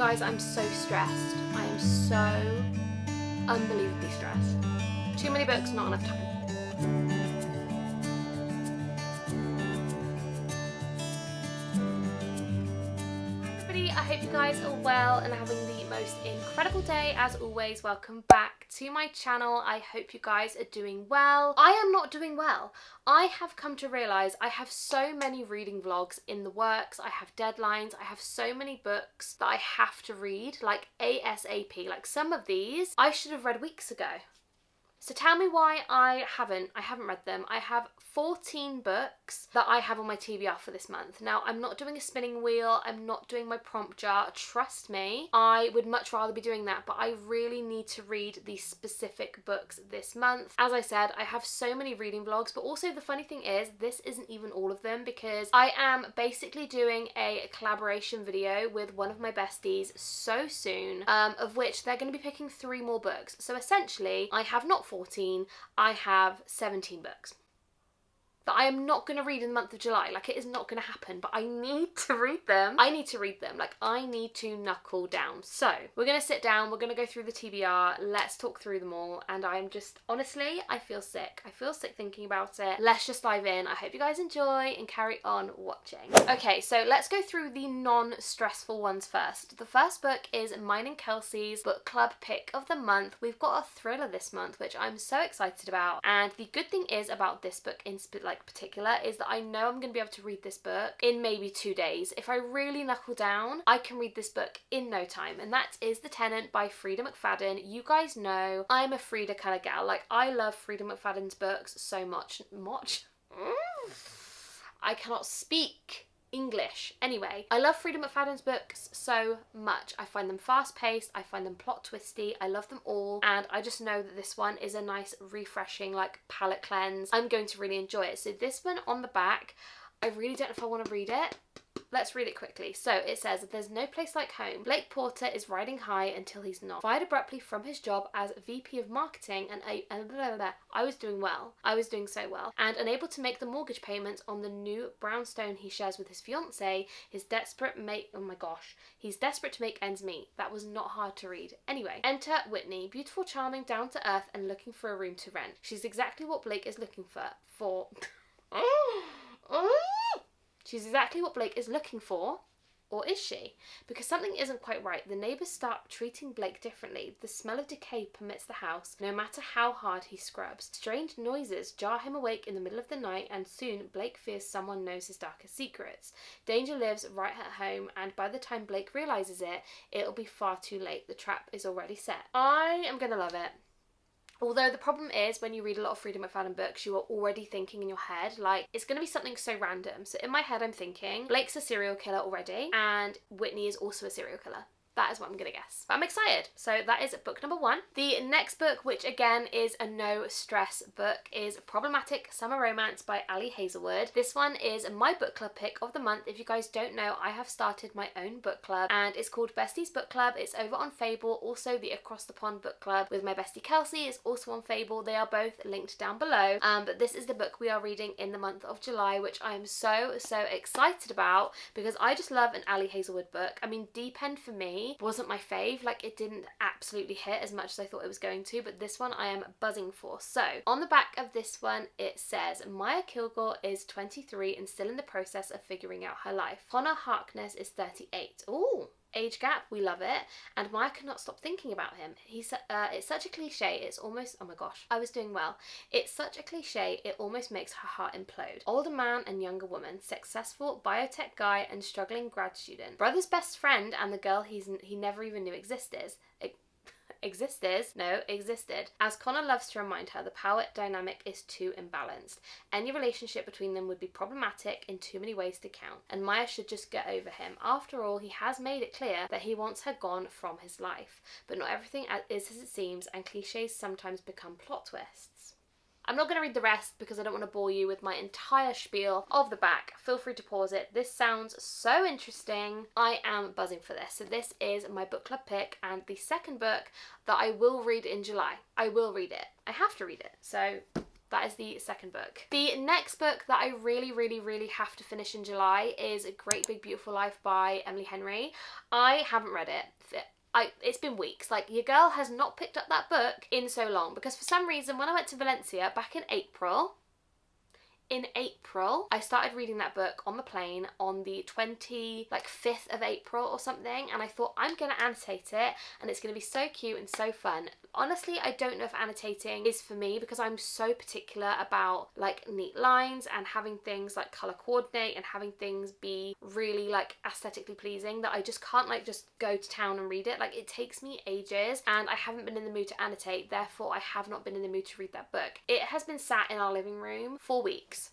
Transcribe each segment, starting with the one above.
Guys, I'm so stressed. I am so unbelievably stressed. Too many books, not enough time. I hope you guys are well and having the most incredible day. As always, welcome back to my channel. I hope you guys are doing well. I am not doing well. I have come to realise I have so many reading vlogs in the works. I have deadlines. I have so many books that I have to read, like ASAP. Like some of these I should have read weeks ago. So tell me why I haven't read them. I have 14 books that I have on my TBR for this month. Now, I'm not doing a spinning wheel. I'm not doing my prompt jar. Trust me, I would much rather be doing that, but I really need to read these specific books this month. As I said, I have so many reading vlogs, but also the funny thing is, this isn't even all of them because I am basically doing a collaboration video with one of my besties so soon, of which they're going to be picking 3 more books. So essentially, I have not 14, I have 17 books that I am not going to read in the month of July. Like, it is not going to happen, but I need to read them. I need to read them. Like, I need to knuckle down. So we're going to sit down, we're going to go through the TBR, let's talk through them all, and I'm just, honestly, I feel sick. I feel sick thinking about it. Let's just dive in. I hope you guys enjoy and carry on watching. Okay, so let's go through the non-stressful ones first. The first book is mine and Kelsey's book club pick of the month. We've got a thriller this month, which I'm so excited about, and the good thing is about this book in particular is that I know I'm going to be able to read this book in maybe 2 days. If I really knuckle down, I can read this book in no time, and that is The Tenant by Frida McFadden. You guys know I'm a Frida kind of gal. Like, I love Frida McFadden's books so much. I cannot speak English. Anyway, I love Frida McFadden's books so much. I find them fast-paced, I find them plot twisty, I love them all, and I just know that this one is a nice, refreshing, like, palette cleanse. I'm going to really enjoy it. So this one on the back, I really don't know if I want to read it. Let's read it quickly. So it says, there's no place like home. Blake Porter is riding high until he's not. Fired abruptly from his job as VP of marketing and I was doing well. I was doing so well. And unable to make the mortgage payments on the new brownstone he shares with his fiancée, he's desperate to make ends meet. That was not hard to read. Anyway, enter Whitney. Beautiful, charming, down to earth, and looking for a room to rent. She's exactly what Blake is looking for. She's exactly what Blake is looking for, or is she? Because something isn't quite right. The neighbours start treating Blake differently. The smell of decay permeates the house, no matter how hard he scrubs. Strange noises jar him awake in the middle of the night, and soon Blake fears someone knows his darkest secrets. Danger lives right at home, and by the time Blake realises it, it'll be far too late. The trap is already set. I am gonna love it. Although the problem is, when you read a lot of Frida McFadden books, you are already thinking in your head, like, it's going to be something so random. So in my head, I'm thinking, Blake's a serial killer already, and Whitney is also a serial killer. That is what I'm going to guess. But I'm excited. So that is book number 1. The next book, which again is a no stress book, is Problematic Summer Romance by Ali Hazelwood. This one is my book club pick of the month. If you guys don't know, I have started my own book club and it's called Bestie's Book Club. It's over on Fable. Also, the Across the Pond book club with my bestie Kelsey is also on Fable. They are both linked down below. But this is the book we are reading in the month of July, which I am so excited about because I just love an Ali Hazelwood book. I mean, Deep End for me wasn't my fave. Like, it didn't absolutely hit as much as I thought it was going to, but this one I am buzzing for. So on the back of this one it says, Maya Kilgore is 23 and still in the process of figuring out her life. Connor Harkness is 38. Ooh, age gap, we love it. And Maya cannot stop thinking about him. It's such a cliche, it's almost, oh my gosh, I was doing well. It's such a cliche, it almost makes her heart implode. Older man and younger woman, successful biotech guy and struggling grad student. Brother's best friend and the girl he never even knew existed. As Connor loves to remind her, the power dynamic is too imbalanced. Any relationship between them would be problematic in too many ways to count, and Maya should just get over him. After all, he has made it clear that he wants her gone from his life. But not everything is as it seems, and cliches sometimes become plot twists. I'm not going to read the rest because I don't want to bore you with my entire spiel of the back. Feel free to pause it. This sounds so interesting. I am buzzing for this. So this is my book club pick and the second book that I will read in July. I will read it. I have to read it. So That is the second book. The next book that I really have to finish in July is A Great Big Beautiful Life by Emily Henry. I haven't read it. It's been weeks. Like, your girl has not picked up that book in so long, because for some reason when I went to Valencia back in April, I started reading that book on the plane on the 5th of April or something, and I thought, I'm going to annotate it and it's going to be so cute and so fun. Honestly, I don't know if annotating is for me, because I'm so particular about like neat lines and having things like colour coordinate and having things be really like aesthetically pleasing, that I just can't like just go to town and read it. Like, it takes me ages and I haven't been in the mood to annotate, therefore I have not been in the mood to read that book. It has been sat in our living room for weeks.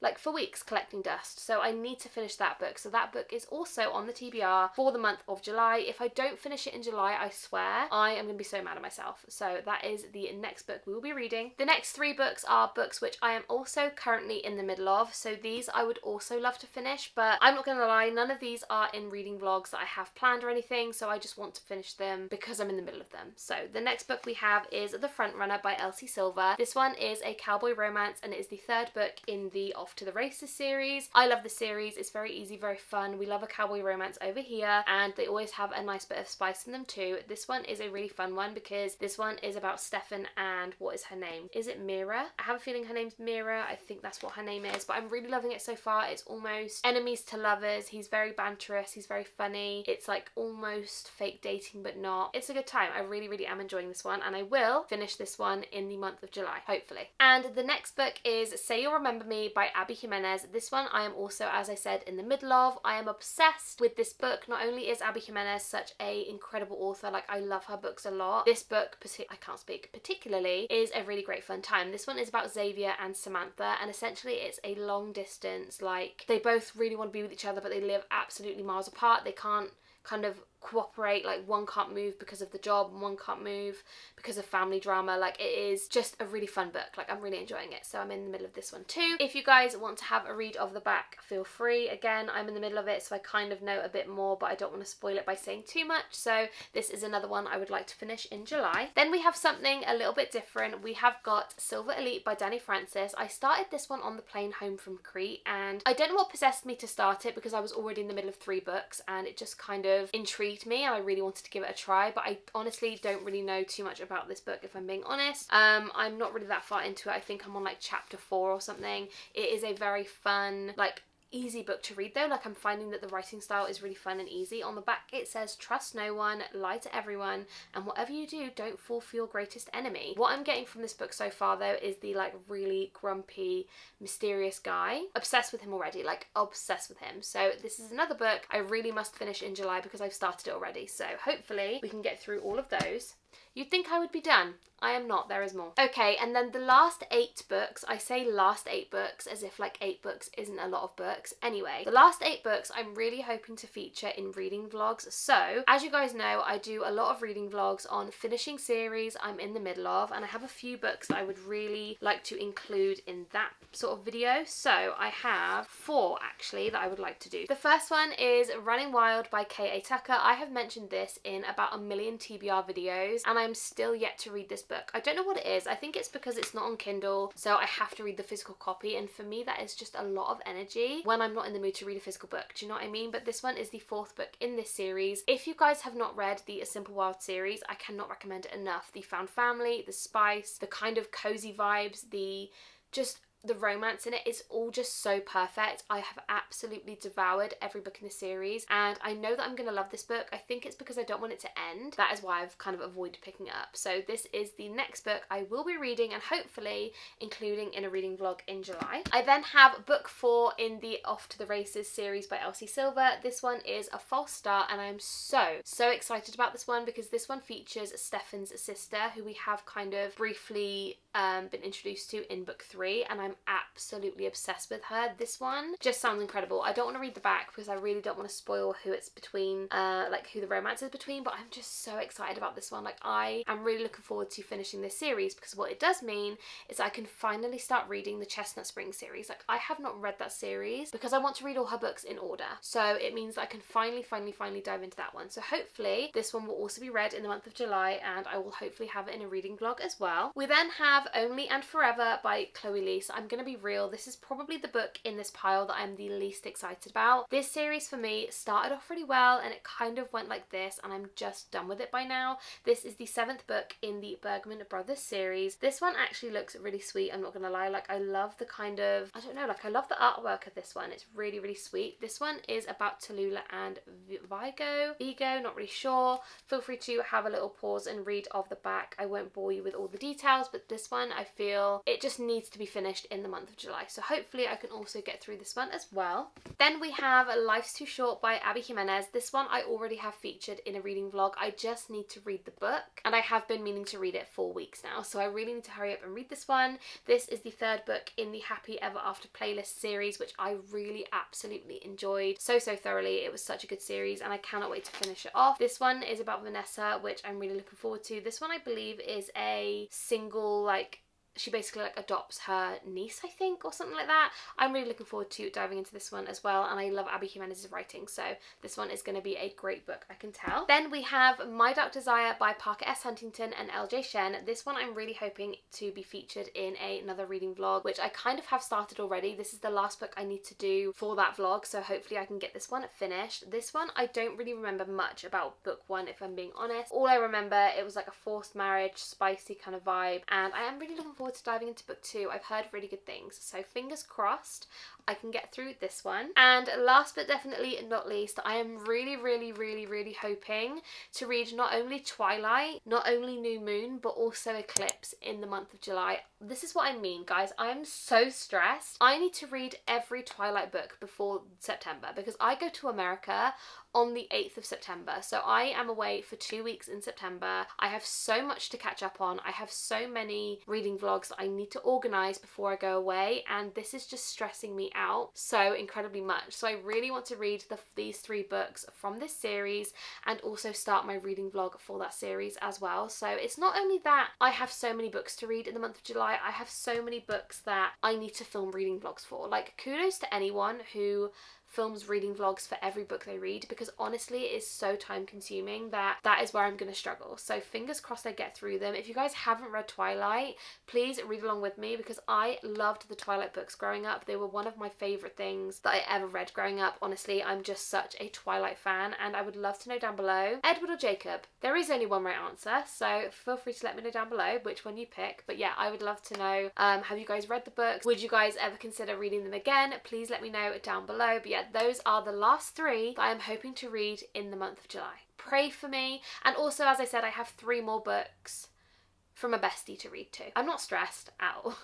Like, for weeks, collecting dust. So I need to finish that book. So that book is also on the TBR for the month of July. If I don't finish it in July, I swear I am going to be so mad at myself. So that is the next book we will be reading. The next 3 books are books which I am also currently in the middle of. So these I would also love to finish, but I'm not going to lie, none of these are in reading vlogs that I have planned or anything. So I just want to finish them because I'm in the middle of them. So the next book we have is The Frontrunner by Elsie Silver. This one is a cowboy romance and it is the 3rd book in the Off to the Races series. I love the series. It's very easy, very fun. We love a cowboy romance over here, and they always have a nice bit of spice in them too. This one is a really fun one because this one is about Stefan and what is her name? Is it Mira? I have a feeling her name's Mira. I think that's what her name is, but I'm really loving it so far. It's almost enemies to lovers. He's very banterous. He's very funny. It's like almost fake dating, but not. It's a good time. I really am enjoying this one, and I will finish this one in the month of July, hopefully. And the next book is Say You'll Remember Me by Abby Jimenez. This one I am also, as I said, in the middle of. I am obsessed with this book. Not only is Abby Jimenez such a incredible author, like I love her books a lot, this book, I can't speak, particularly, is a really great fun time. This one is about Xavier and Samantha, and essentially it's a long distance, like they both really want to be with each other but they live absolutely miles apart. They can't kind of cooperate, like one can't move because of the job and one can't move because of family drama. Like, it is just a really fun book. Like, I'm really enjoying it, so I'm in the middle of this one too. If you guys want to have a read of the back, feel free. Again, I'm in the middle of it, so I kind of know a bit more, but I don't want to spoil it by saying too much, so this is another one I would like to finish in July. Then we have something a little bit different. We have got Silver Elite by Danny Francis. I started this one on the plane home from Crete, and I don't know what possessed me to start it because I was already in the middle of 3 books and it just kind of intrigued me and I really wanted to give it a try, but I honestly don't really know too much about this book, if I'm being honest. I'm not really that far into it. I think I'm on like chapter 4 or something. It is a very fun, like, easy book to read though. Like, I'm finding that the writing style is really fun and easy. On the back it says, trust no one, lie to everyone, and whatever you do, don't fall for your greatest enemy. What I'm getting from this book so far though is the like really grumpy, mysterious guy. Obsessed with him already, like obsessed with him. So this is another book I really must finish in July because I've started it already. So hopefully we can get through all of those. You'd think I would be done. I am not. There is more. Okay, and then the last 8 books, I say last 8 books as if like 8 books isn't a lot of books. Anyway, the last 8 books I'm really hoping to feature in reading vlogs. So, as you guys know, I do a lot of reading vlogs on finishing series I'm in the middle of, and I have a few books that I would really like to include in that sort of video. So I have 4 actually that I would like to do. The first one is Running Wild by K.A. Tucker. I have mentioned this in about a million TBR videos, and I'm still yet to read this book. I don't know what it is. I think it's because it's not on Kindle, so I have to read the physical copy, and for me that is just a lot of energy when I'm not in the mood to read a physical book. Do you know what I mean? But this one is the 4th book in this series. If you guys have not read the A Simple Wild series, I cannot recommend it enough. The found family, the spice, the kind of cozy vibes, the romance in it is all just so perfect. I have absolutely devoured every book in the series, and I know that I'm going to love this book. I think it's because I don't want it to end. That is why I've kind of avoided picking it up. So this is the next book I will be reading and hopefully including in a reading vlog in July. I then have book 4 in the Off to the Races series by Elsie Silver. This one is A False Start, and I'm so excited about this one because this one features Stefan's sister, who we have kind of briefly been introduced to in book 3, and I'm absolutely obsessed with her. This one just sounds incredible. I don't want to read the back because I really don't want to spoil who it's between, like who the romance is between, but I'm just so excited about this one. Like, I am really looking forward to finishing this series because what it does mean is I can finally start reading the Chestnut Spring series. Like, I have not read that series because I want to read all her books in order, so it means that I can finally dive into that one. So hopefully this one will also be read in the month of July, and I will hopefully have it in a reading vlog as well. We then have have Only and Forever by Chloe Lee. So I'm gonna be real, this is probably the book in this pile that I'm the least excited about. This series for me started off really well and it kind of went like this, and I'm just done with it by now. This is the 7th book in the Bergman Brothers series. This one actually looks really sweet, I'm not gonna lie. Like, I love the kind of, I don't know, like I love the artwork of this one. It's really, really sweet. This one is about Tallulah and Vigo, not really sure. Feel free to have a little pause and read of the back. I won't bore you with all the details, but this one I feel it just needs to be finished in the month of July. So hopefully I can also get through this one as well. Then we have Life's Too Short by Abby Jimenez. This one I already have featured in a reading vlog. I just need to read the book, and I have been meaning to read it for weeks now, so I really need to hurry up and read this one. This is the 3rd book in the Happy Ever After playlist series, which I really absolutely enjoyed so thoroughly. It was such a good series and I cannot wait to finish it off. This one is about Vanessa, which I'm really looking forward to. This one I believe is a single, like, she basically like adopts her niece, I think, or something like that. I'm really looking forward to diving into this one as well, and I love Abby Jimenez's writing, so this one is going to be a great book, I can tell. Then we have My Dark Desire by Parker S. Huntington and LJ Shen. This one I'm really hoping to be featured in another reading vlog, which I kind of have started already. This is the last book I need to do for that vlog, so hopefully I can get this one finished. This one I don't really remember much about book 1, if I'm being honest. All I remember, it was like a forced marriage, spicy kind of vibe, and I am really looking forward to diving into book 2. I've heard really good things, so fingers crossed I can get through this one. And last but definitely not least, I am really hoping to read not only Twilight, not only New Moon, but also Eclipse in the month of July. This is what I mean, guys. I'm so stressed. I need to read every Twilight book before September because I go to America on the 8th of September. So I am away for 2 weeks in September. I have so much to catch up on. I have so many reading vlogs that I need to organise before I go away, and this is just stressing me out so incredibly much. So I really want to read these 3 books from this series and also start my reading vlog for that series as well. So it's not only that I have so many books to read in the month of July, I have so many books that I need to film reading vlogs for. Like, kudos to anyone who films reading vlogs for every book they read, because honestly it is so time consuming that is where I'm going to struggle. So fingers crossed I get through them. If you guys haven't read Twilight, please read along with me because I loved the Twilight books growing up. They were one of my favourite things that I ever read growing up. Honestly, I'm just such a Twilight fan, and I would love to know down below, Edward or Jacob? There is only one right answer, so feel free to let me know down below which one you pick. But yeah, I would love to know, have you guys read the books? Would you guys ever consider reading them again? Please let me know down below. But yeah, those are the last 3 that I'm hoping to read in the month of July. Pray for me. And also, as I said, I have 3 more books from a bestie to read too. I'm not stressed at all.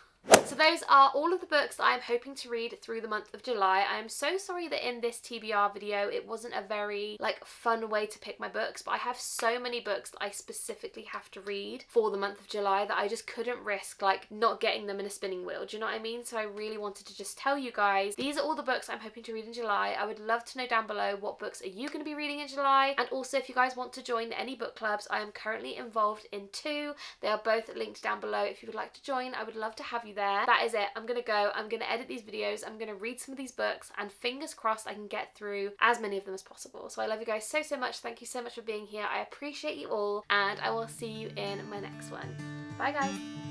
So those are all of the books that I'm hoping to read through the month of July. I am so sorry that in this TBR video it wasn't a very fun way to pick my books, but I have so many books that I specifically have to read for the month of July that I just couldn't risk not getting them in a spinning wheel. Do you know what I mean? So I really wanted to just tell you guys these are all the books I'm hoping to read in July. I would love to know down below what books are you going to be reading in July, and also if you guys want to join any book clubs, I am currently involved in 2. They are both linked down below. If you would like to join, I would love to have you there. That is it. I'm gonna go, I'm gonna edit these videos, I'm gonna read some of these books, and fingers crossed I can get through as many of them as possible. So I love you guys so much. Thank you so much for being here. I appreciate you all, and I will see you in my next one. Bye guys.